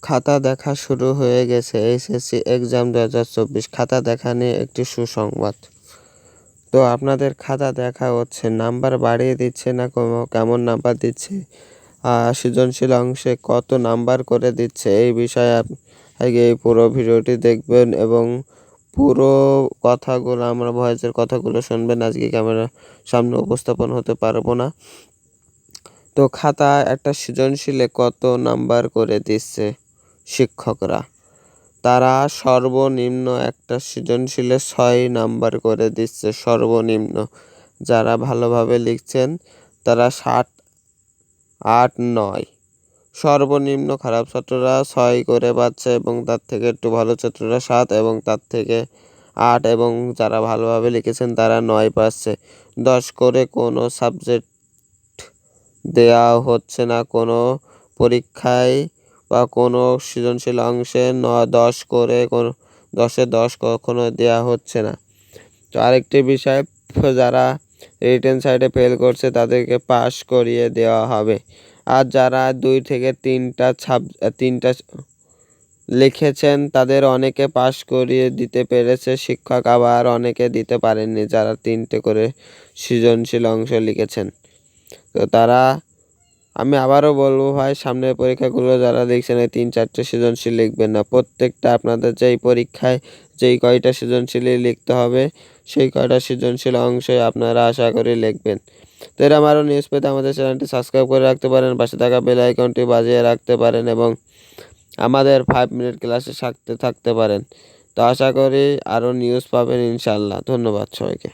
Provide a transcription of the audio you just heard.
খাতা দেখা শুরু হয়ে গেছে এইচএসসি এক্সাম 2024 খাতা দেখা নিয়ে একটি সুসংবাদ। তো আপনাদের খাতা দেখা হচ্ছে, নাম্বার বাড়িয়ে দিচ্ছে না কেমন নাম্বার দিচ্ছে, সৃজনশীল অংশে কত নাম্বার করে দিচ্ছে, এই বিষয়ে আগে এই পুরো ভিডিওটি দেখবেন এবং পুরো কথাগুলো আমরা ভয়েসের কথাগুলো শুনবেন। আজকে ক্যামেরার সামনে উপস্থাপন হতে পারবো না। তো খাতা একটা সৃজনশীলে কত নাম্বার করে দিচ্ছে শিক্ষকরা, তারা সর্বনিম্ন একটা সৃজনশীলে 6 নাম্বার করে দিচ্ছে সর্বনিম্ন। যারা ভালোভাবে লিখছেন তারা 7, 8, 9, সর্বনিম্ন খারাপ ছাত্ররা 6 করে পাচ্ছে এবং তার থেকে একটু ভালো ছাত্ররা 7 এবং তার থেকে 8 এবং যারা ভালোভাবে লিখেছেন তারা 9 পাচ্ছে। 10 করে কোনো সাবজেক্ট দেওয়া হচ্ছে না কোনো পরীক্ষায় বা কোনো সৃজনশীল অংশে 10 করে কোনো 10-এ 10 কখনো দেওয়া হচ্ছে না। তো আরেকটি বিষয়, যারা রিটেন সাইডে ফেল করছে তাদেরকে পাস করিয়ে দেওয়া হবে। আর যারা 2 থেকে 3টা লিখেছেন তাদের অনেকে পাস করিয়ে দিতে পেরেছে শিক্ষক, আবার অনেকে দিতে পারেননি যারা 3টে করে সৃজনশীল অংশ লিখেছেন। তো তারা, আমি আবারও বলবো ভাই, সামনের পরীক্ষাগুলো যারা লিখছেন এই 3-4টে সৃজনশীল লিখবেন না। প্রত্যেকটা আপনাদের যেই পরীক্ষায় যেই কয়টা সৃজনশীলই লিখতে হবে সেই কয়টা সৃজনশীল অংশই আপনারা আশা করি লিখবেন। তো এরকম আরও নিউজ পেতে আমাদের চ্যানেলটি সাবস্ক্রাইব করে রাখতে পারেন, পাশে থাকা বেল আইকনটি বাজিয়ে রাখতে পারেন এবং আমাদের 5 মিনিট ক্লাসে থাকতে পারেন। তো আশা করি আরও নিউজ পাবেন ইনশাআল্লাহ। ধন্যবাদ সবাইকে।